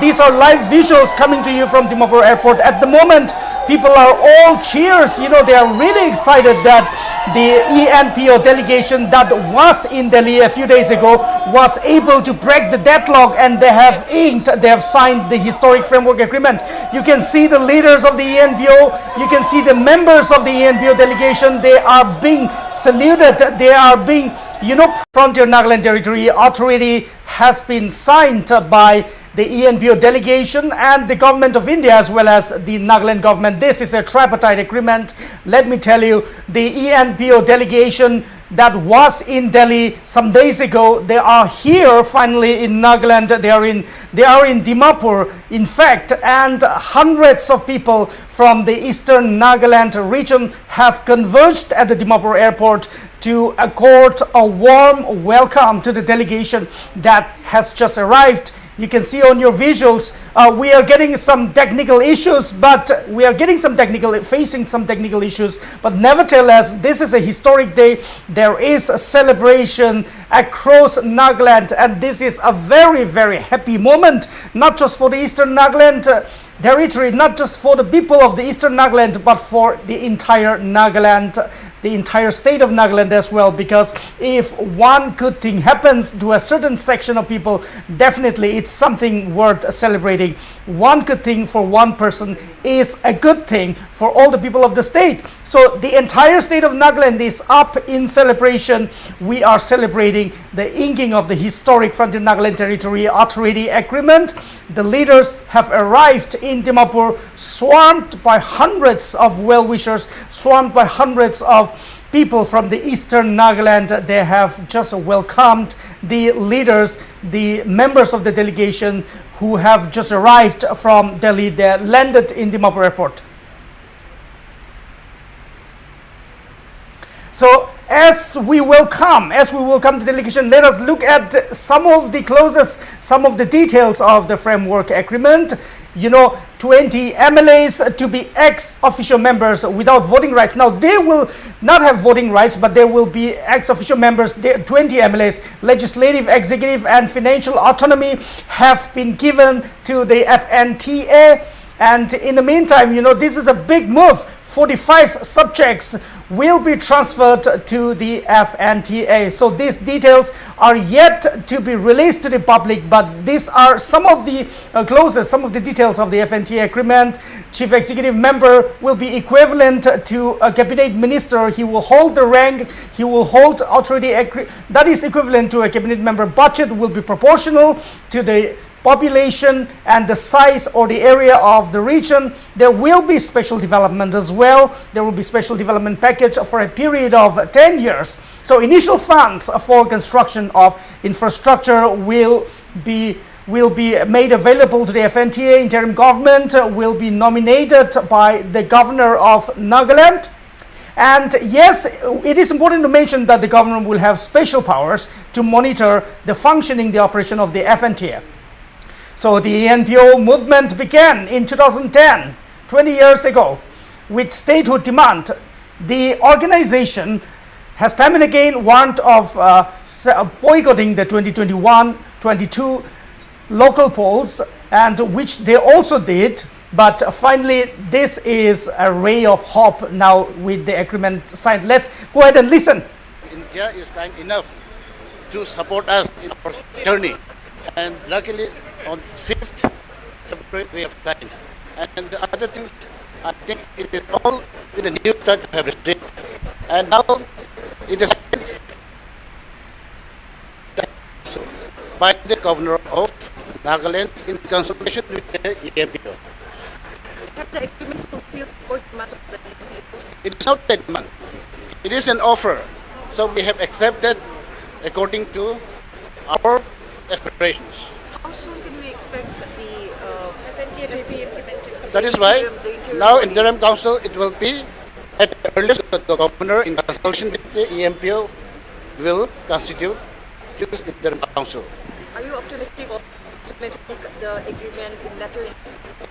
These are live visuals coming to you from Dimapur airport. At the moment, people are all cheers. You know, they are really excited that the ENPO delegation that was in Delhi a few days ago was able to break the deadlock, and they have signed the historic framework agreement. You can see the leaders of the ENPO, you can see the members of the ENPO delegation. They are being saluted, they are being, Frontier Nagaland Territory Authority has been signed by the ENPO delegation and the government of India as well as the Nagaland government. This is a tripartite agreement. Let me tell you, the ENPO delegation that was in Delhi some days ago, they are here finally in Nagaland. They are in Dimapur, in fact, and hundreds of people from the eastern Nagaland region have converged at the Dimapur airport to accord a warm welcome to the delegation that has just arrived. You can see on your visuals, we are getting some technical issues, but facing some technical issues. But nevertheless, this is a historic day. There is a celebration across Nagaland, and this is a very, very happy moment, not just for the Eastern Nagaland territory, not just for the people of the Eastern Nagaland, but for the entire Nagaland, the entire state of Nagaland as well. Because if one good thing happens to a certain section of people, definitely it's something worth celebrating. One good thing for one person is a good thing for all the people of the state. So the entire state of Nagaland is up in celebration. We are celebrating the inking of the historic Frontier Nagaland Territory Authority Agreement. The leaders have arrived in Dimapur, swarmed by hundreds of well-wishers, swarmed by hundreds of people from the eastern Nagaland. They have just welcomed the leaders, the members of the delegation who have just arrived from Delhi. They landed in Dimapur airport. So as we welcome the delegation, let us look at some of the details of the framework agreement. 20 MLAs to be ex-official members without voting rights. Now, they will not have voting rights, but they will be ex-official members. 20 MLAs, legislative, executive, and financial autonomy have been given to the FNTA. And in the meantime, this is a big move. 45 subjects will be transferred to the FNTA. So these details are yet to be released to the public, but these are some of the clauses, some of the details of the FNTA agreement. Chief executive member will be equivalent to a cabinet minister. He will hold the rank, he will hold authority that is equivalent to a cabinet member. Budget will be proportional to the population and the size or the area of the region. There will be special development as well. There will be special development package for a period of 10 years. So initial funds for construction of infrastructure will be made available to the FNTA. Interim government will be nominated by the governor of Nagaland. And yes, it is important to mention that the governor will have special powers to monitor the functioning, the operation of the FNTA. So the ENPO movement began in 2010, 20 years ago, with statehood demand. The organization has time and again warned of boycotting the 2021-22 local polls, and which they also did. But finally, this is a ray of hope now with the agreement signed. Let's go ahead and listen. India is kind enough to support us in our journey, and luckily on 5th February we have signed. And the other things, I think it is all in the news that we have received. And now it is signed by the governor of Nagaland in consultation with the ENPO. Have the agreement fulfilled the demands of the ENPO? It is not a demand. It is an offer. So we have accepted according to our aspirations. How soon can we expect the FNTA to be implemented? That is why now interim council, it will be at the earliest the governor in consultation with the ENPO will constitute this interim council. Are you optimistic of implementing the agreement in letter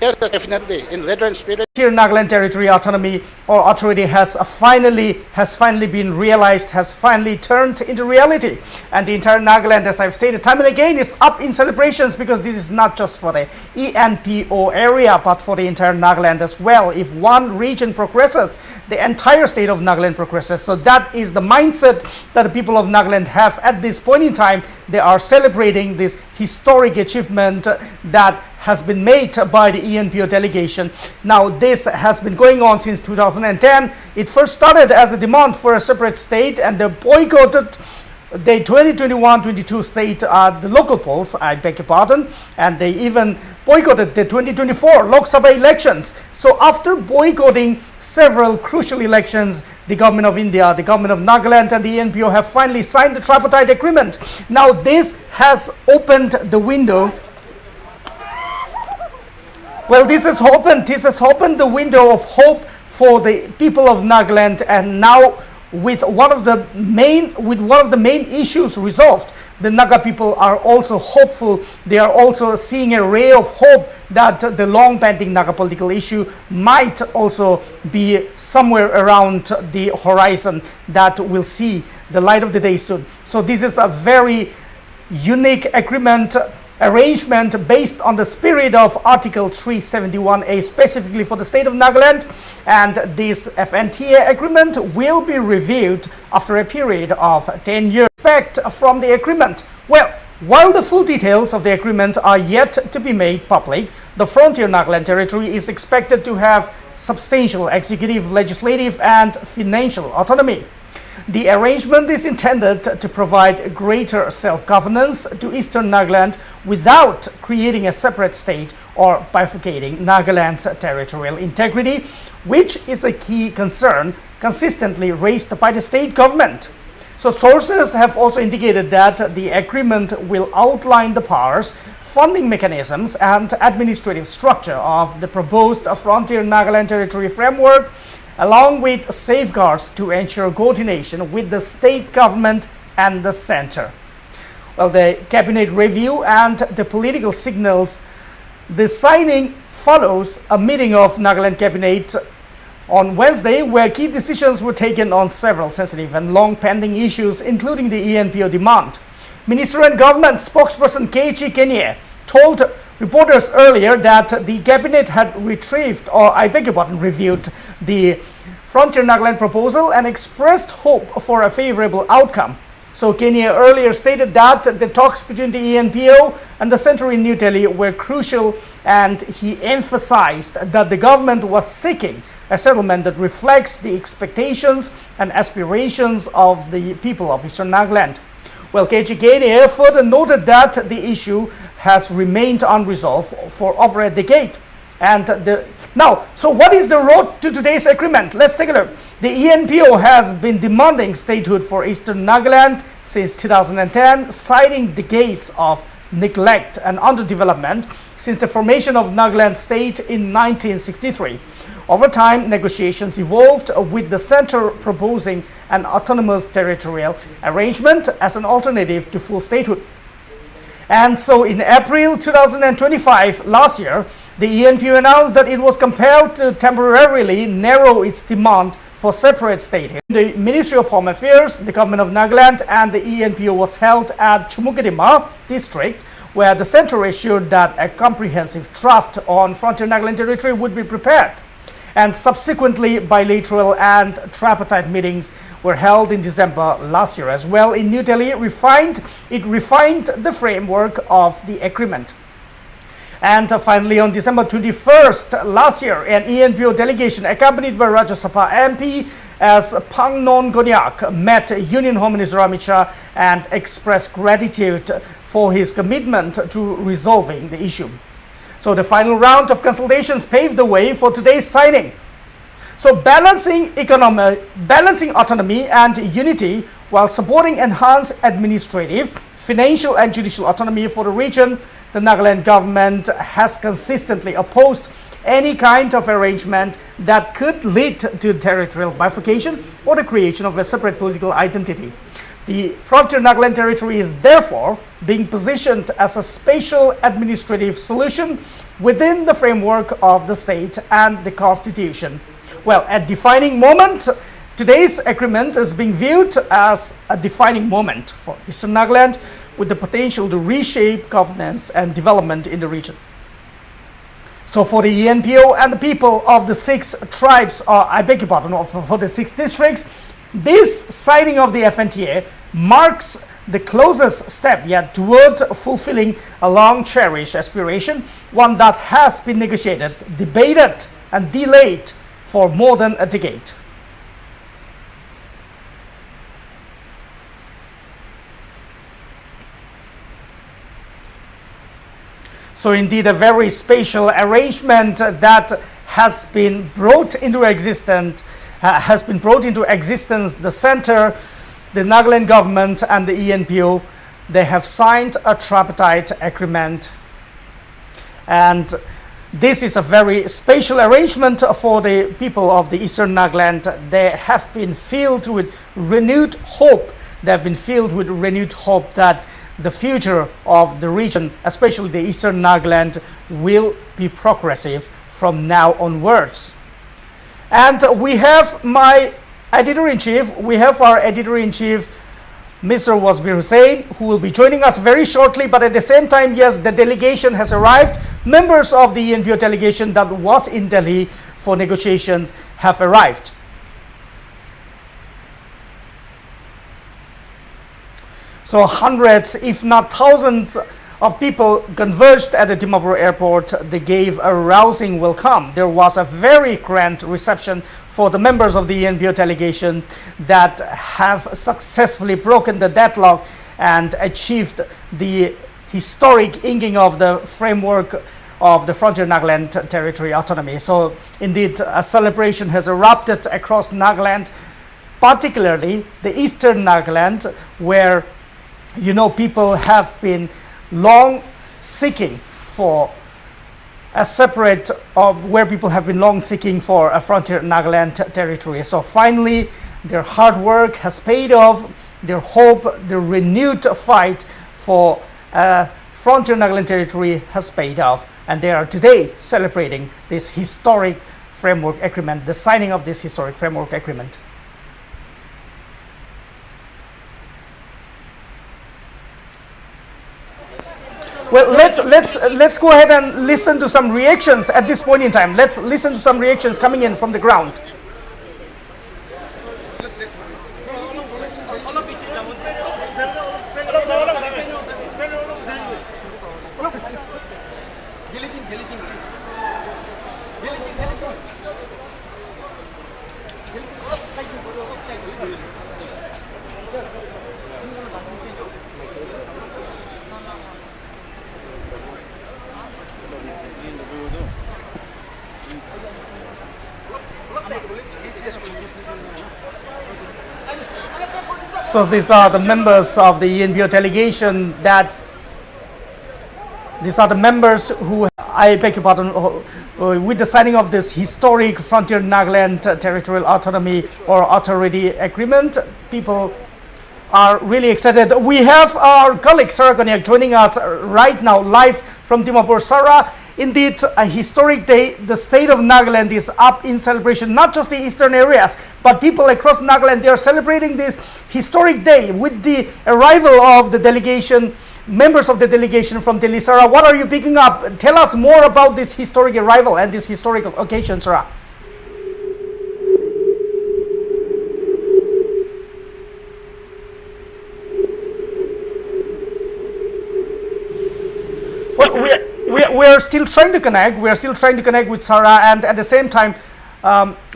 Yes, definitely. In letter and spirit. Here, Nagaland Territory Autonomy or Authority has finally been realized, has finally turned into reality, and the entire Nagaland, as I've stated time and again, is up in celebrations, because this is not just for the ENPO area but for the entire Nagaland as well. If one region progresses, the entire state of Nagaland progresses. So that is the mindset that the people of Nagaland have at this point in time. They are celebrating this historic achievement that has been made by the ENPO delegation. Now, this has been going on since 2010. It first started as a demand for a separate state, and they boycotted the 2021-22 state, the local polls, I beg your pardon, and they even boycotted the 2024 Lok Sabha elections. So after boycotting several crucial elections, the government of India, the government of Nagaland and the ENPO have finally signed the tripartite agreement. Now this has opened the window. Well, this has opened the window of hope for the people of Nagaland, and now with one of the main issues resolved, the Naga people are also hopeful. They are also seeing a ray of hope that the long pending Naga political issue might also be somewhere around the horizon, that will see the light of the day soon. So this is a very unique arrangement based on the spirit of Article 371A, specifically for the state of Nagaland, and this FNTA agreement will be reviewed after a period of 10 years. Expect from the agreement. Well, while the full details of the agreement are yet to be made public, the Frontier Nagaland Territory is expected to have substantial executive, legislative and financial autonomy. The arrangement is intended to provide greater self-governance to Eastern Nagaland without creating a separate state or bifurcating Nagaland's territorial integrity, which is a key concern consistently raised by the state government. So sources have also indicated that the agreement will outline the powers, funding mechanisms and administrative structure of the proposed Frontier Nagaland Territory framework, along with safeguards to ensure coordination with the state government and the center. Well, the cabinet review and the political signals, the signing follows a meeting of Nagaland cabinet on Wednesday, where key decisions were taken on several sensitive and long pending issues, including the ENPO demand. Minister and government spokesperson K.G. Kenya told reporters earlier that the cabinet had reviewed the Frontier Nagaland proposal and expressed hope for a favorable outcome. So Kenya earlier stated that the talks between the ENPO and the center in New Delhi were crucial, and he emphasized that the government was seeking a settlement that reflects the expectations and aspirations of the people of Eastern Nagaland. Well, KG Kenya further noted that the issue has remained unresolved for over a decade. And so what is the road to today's agreement? Let's take a look. The ENPO has been demanding statehood for Eastern Nagaland since 2010, citing decades of neglect and underdevelopment since the formation of Nagaland state in 1963. Over time, negotiations evolved, with the center proposing an autonomous territorial arrangement as an alternative to full statehood. And so in April 2025, last year, the ENPO announced that it was compelled to temporarily narrow its demand for separate statehood. The Ministry of Home Affairs, the government of Nagaland and the ENPO was held at Chumukadima district, where the center assured that a comprehensive draft on Frontier Nagaland Territory would be prepared. And subsequently, bilateral and tripartite meetings were held in December last year as well in New Delhi. It refined the framework of the agreement. And finally, on December 21st last year, an ENPO delegation accompanied by Rajya Sabha MP as Pangnon Gonyak met Union Home Minister Amit Shah and expressed gratitude for his commitment to resolving the issue. So the final round of consultations paved the way for today's signing. So balancing autonomy and unity while supporting enhanced administrative, financial and judicial autonomy for the region, the Nagaland government has consistently opposed any kind of arrangement that could lead to territorial bifurcation or the creation of a separate political identity. The Frontier Nagaland Territory is therefore being positioned as a spatial administrative solution within the framework of the state and the Constitution. Well, a defining moment, today's agreement is being viewed as a defining moment for Eastern Nagaland with the potential to reshape governance and development in the region. So for the ENPO and the people of the 6 tribes, for the 6 districts, this signing of the FNTA marks the closest step yet toward fulfilling a long cherished aspiration, one that has been negotiated, debated and delayed for more than a decade. So indeed a very special arrangement that has been brought into existence. The center, the Nagaland government and the ENPO, they have signed a tripartite agreement, and this is a very special arrangement for the people of the Eastern Nagaland. They have been filled with renewed hope. They have been filled with renewed hope that the future of the region, especially the Eastern Nagaland, will be progressive from now onwards. And we have my editor-in-chief, Mr. Wasbir Hussain, who will be joining us very shortly, but at the same time, yes, the delegation has arrived. Members of the ENPO delegation that was in Delhi for negotiations have arrived. So hundreds, if not thousands of people converged at the Dimapur airport. They gave a rousing welcome. There was a very grand reception for the members of the ENPO delegation that have successfully broken the deadlock and achieved the historic inking of the framework of the Frontier Nagaland Territory autonomy. So indeed a celebration has erupted across Nagaland, particularly the Eastern Nagaland, where people have been long seeking for a separate, where people have been long seeking for a Frontier Nagaland territory. So finally, their hard work has paid off. Their hope, their renewed fight for a Frontier Nagaland territory has paid off. And they are today celebrating this historic framework agreement, the signing of this historic framework agreement. Well, let's go ahead and listen to some reactions at this point in time. Let's listen to some reactions coming in from the ground. So these are the members of the ENPO delegation these are the members who, I beg your pardon, with the signing of this historic Frontier Nagaland Territorial Autonomy or Authority Agreement, people are really excited. We have our colleague Sarah Konyak joining us right now live from Dimapur. Sarah, indeed a historic day. The state of Nagaland is up in celebration, not just the eastern areas, but people across Nagaland. They are celebrating this historic day with the arrival of the delegation, members of the delegation from Delhi. Sarah, what are you picking up? Tell us more about this historic arrival and this historic occasion, Sarah. Well, we are still trying to connect. We are still trying to connect with Sarah, and at the same time,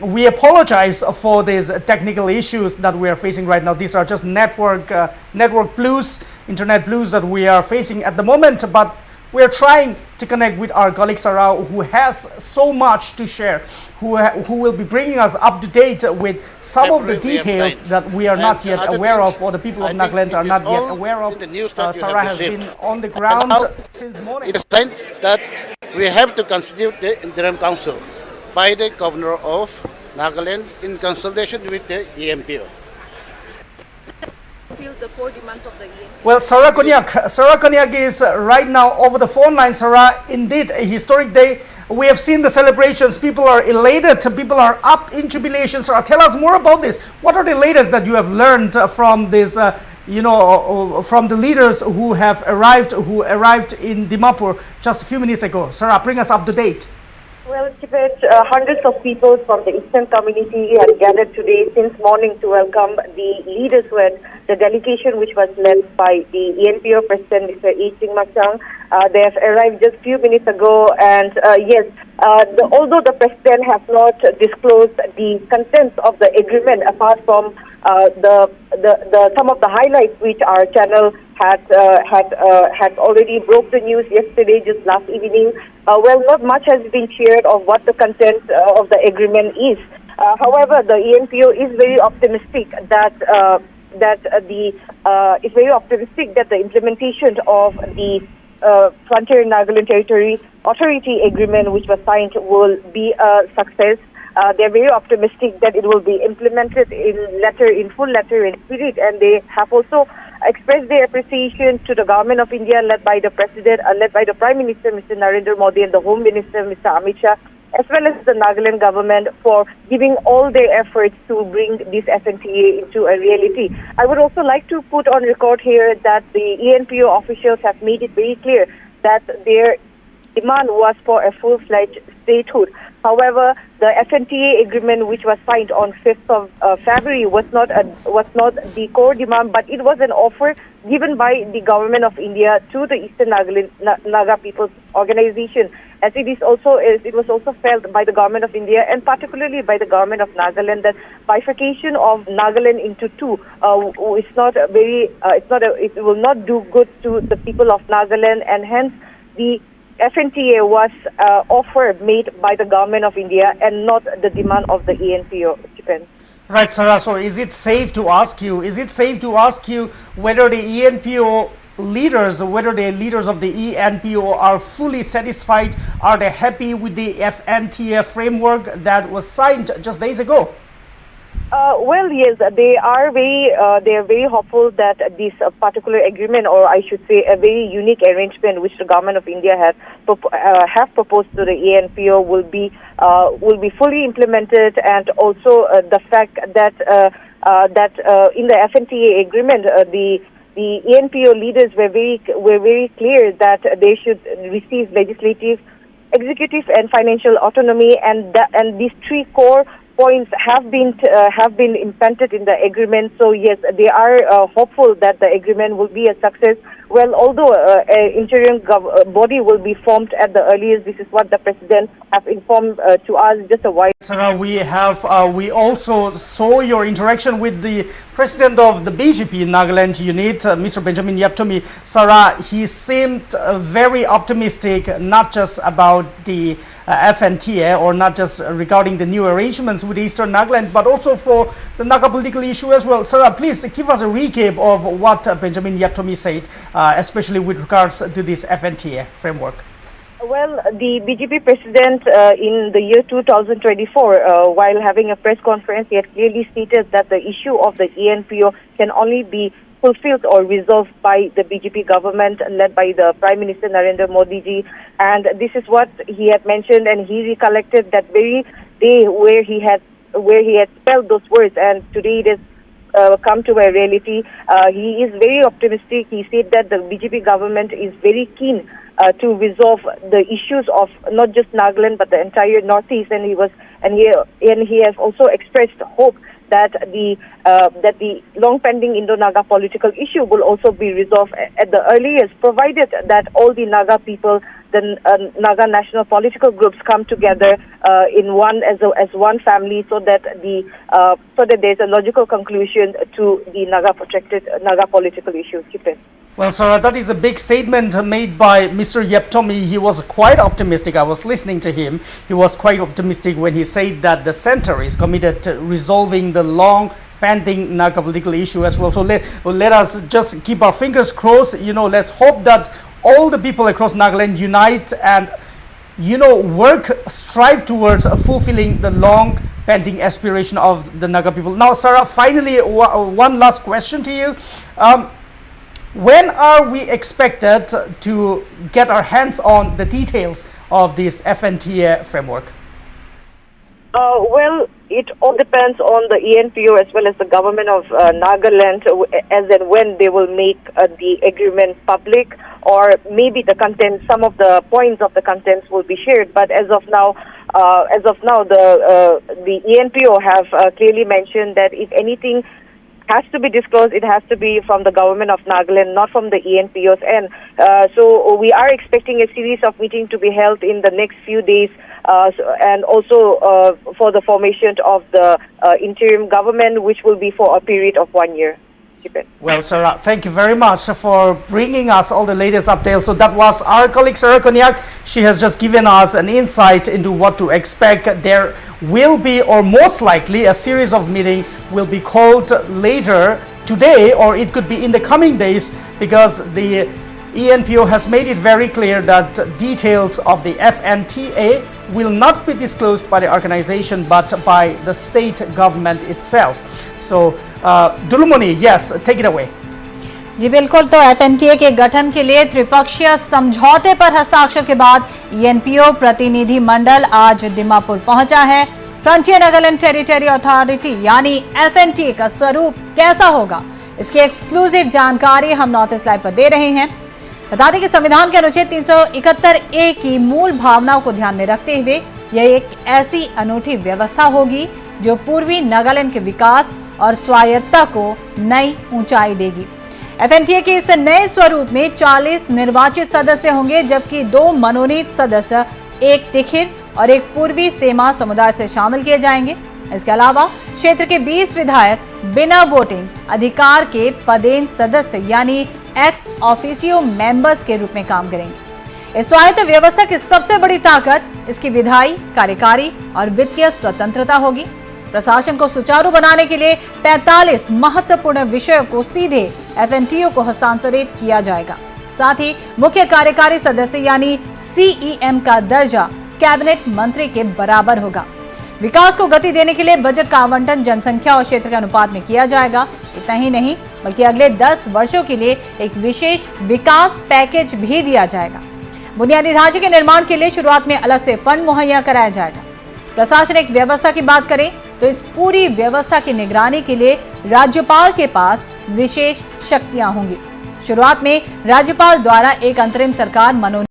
we apologize for these technical issues that we are facing right now. These are just network blues, internet blues that we are facing at the moment. But we are trying to connect with our colleague Sarah, who has so much to share, who will be bringing us up to date with some of the details that we are not yet aware of, or the people of Nagaland are not yet aware of. Sarah has been on the ground since morning. It is signed that we have to constitute the interim council by the governor of Nagaland in consultation with the ENPO. fulfill the core demands of the ENPO? Well, Sarah Konyak is right now over the phone line. Sarah, indeed a historic day. We have seen the celebrations. People are elated. People are up in jubilation. Sarah, tell us more about this. What are the latest that you have learned from this, from the leaders who arrived in Dimapur just a few minutes ago? Sarah, bring us up to date. Well, Tibet, hundreds of people from the Eastern community have gathered today since morning to welcome the leaders who had the delegation which was led by the ENPO President, Mr. E. Chingmachang. They have arrived just a few minutes ago, and yes, although the President has not disclosed the contents of the agreement apart from some of the highlights which our channel had already broke the news yesterday, just last evening. Well, not much has been shared of what the content of the agreement is. However, the ENPO is very optimistic that the implementation of the Frontier Nagaland Territory Authority Agreement, which was signed, will be a success. They're very optimistic that it will be implemented in full letter and spirit, and they have also expressed their appreciation to the government of India, led by the President, led by the Prime Minister, Mr. Narendra Modi, and the Home Minister, Mr. Amit Shah, as well as the Nagaland government, for giving all their efforts to bring this FNTA into a reality. I would also like to put on record here that the ENPO officials have made it very clear that their demand was for a full-fledged statehood. However, the FNTA agreement, which was signed on 5th of February, was not the core demand, but it was an offer given by the government of India to the Eastern Naga People's Organization, as it was also felt by the government of India and particularly by the government of Nagaland that bifurcation of Nagaland into two it will not do good to the people of Nagaland, and hence the FNTA was offer made by the government of India and not the demand of the ENPO, Japan. Right, Sarah. So is it safe to ask you whether the ENPO leaders, whether the leaders of the ENPO are fully satisfied? Are they happy with the FNTA framework that was signed just days ago? Well, yes, they are very hopeful that this particular agreement, or I should say a very unique arrangement which the government of India have proposed to the ENPO will be fully implemented, and also the fact that in the FNTA agreement the ENPO leaders were very clear that they should receive legislative, executive, and financial autonomy, and these three core points have been implemented in the agreement. So yes, they are hopeful that the agreement will be a success. Well, although an interim body will be formed at the earliest, this is what the President have informed to us just a while. Sarah, we also saw your interaction with the President of the BJP Nagaland unit, Mr. Benjamin Yaptomi. Sarah, he seemed very optimistic, not just about the FNTA, or not just regarding the new arrangements with Eastern Nagaland, but also for the Naga political issue as well. Sarah, please give us a recap of what Benjamin Yaptomi said, especially with regards to this FNTA framework. Well, the BJP president in the year 2024, while having a press conference, he had clearly stated that the issue of the ENPO can only be fulfilled or resolved by the BJP government led by the Prime Minister Narendra Modi ji. And this is what he had mentioned, and he recollected that very day where he had spelled those words, and today it has come to a reality. He is very optimistic. He said that the BJP government is very keen to resolve the issues of not just Nagaland but the entire Northeast, and he has also expressed hope that the long-pending Indo-Naga political issue will also be resolved at the earliest, provided that all the Naga people, the Naga national political groups, come together in one as one family, so that there is a logical conclusion to the Naga political issues. Well, Sarah, that is a big statement made by Mr. Yaptomi. He was quite optimistic. I was listening to him. He was quite optimistic when he said that the center is committed to resolving the long-pending Naga political issue as well. So let us just keep our fingers crossed. Let's hope that all the people across Nagaland unite and strive towards fulfilling the long pending aspiration of the Naga people. Now, Sarah, finally, one last question to you. When are we expected to get our hands on the details of this FNTA framework? Well, it all depends on the ENPO as well as the government of Nagaland as and when they will make the agreement public, or maybe the content, some of the points of the contents will be shared. But as of now, the ENPO have clearly mentioned that if anything has to be disclosed, it has to be from the government of Nagaland, not from the ENPOs. And so we are expecting a series of meetings to be held in the next few days, and also for the formation of the interim government, which will be for a period of 1 year. Well, Sarah, thank you very much for bringing us all the latest updates. So that was our colleague Sarah Konyak. She has just given us an insight into what to expect. There will be, or most likely, a series of meetings will be called later today, or it could be in the coming days, because the ENPO has made it very clear that details of the FNTA will not be disclosed by the organization but by the state government itself. So, Dulumoni, yes, take it away. जी बिल्कुल। तो एफएनटीए के गठन के लिए त्रिपक्षीय समझौते पर हस्ताक्षर के बाद ईएनपीओ प्रतिनिधि मंडल आज दिमापुर पहुंचा है। फ्रंटियर नागालैंड टेरिटरी अथॉरिटी यानी एफएनटीए का स्वरूप कैसा होगा, इसकी एक्सक्लूसिव जानकारी हम नॉर्थ ईस्ट लाइव पर दे रहे हैं। बता दें कि संविधान के अनुच्छेद 371A की मूल भावनाओं को ध्यान में रखते हुए यह एक ऐसी अनूठी व्यवस्था होगी जो पूर्वी नागालैंड के विकास और स्वायत्तता को नई ऊंचाई देगी। एफएनटीए के इस नए स्वरूप में 40 निर्वाचित सदस्य होंगे, जबकि 2 मनोनीत सदस्य, एक तिखिर और एक पूर्वी सेमा समुदाय से शामिल किए जाएंगे। इसके अलावा क्षेत्र के 20 विधायक बिना वोटिंग अधिकार के पदेन सदस्य यानी एक्स ऑफिसियो मेंबर्स के रूप में काम करेंगे। इस स्वायत्त व्यवस्था की सबसे बड़ी ताकत इसकी विधायी, कार्यकारी और वित्तीय स्वतंत्रता होगी। प्रशासन को सुचारू बनाने के लिए 45 महत्वपूर्ण विषयों को सीधे एफएनटीओ को हस्तांतरित किया जाएगा। साथ ही मुख्य कार्यकारी सदस्य यानी सीईएम का दर्जा कैबिनेट मंत्री के बराबर होगा। विकास को गति देने के लिए बजट का आवंटन जनसंख्या और क्षेत्र के अनुपात में किया जाएगा। इतना ही नहीं, बल्कि अगले 10 वर्षों के लिए एक विशेष विकास पैकेज भी दिया जाएगा। बुनियादी ढांचे के निर्माण के लिए शुरुआत में अलग से फंड मुहैया कराया जाएगा। प्रशासनिक व्यवस्था की बात करें तो इस पूरी व्यवस्था की निगरानी के लिए राज्यपाल के पास विशेष शक्तियां होंगी। शुरुआत में राज्यपाल द्वारा एक अंतरिम सरकार मनोनीत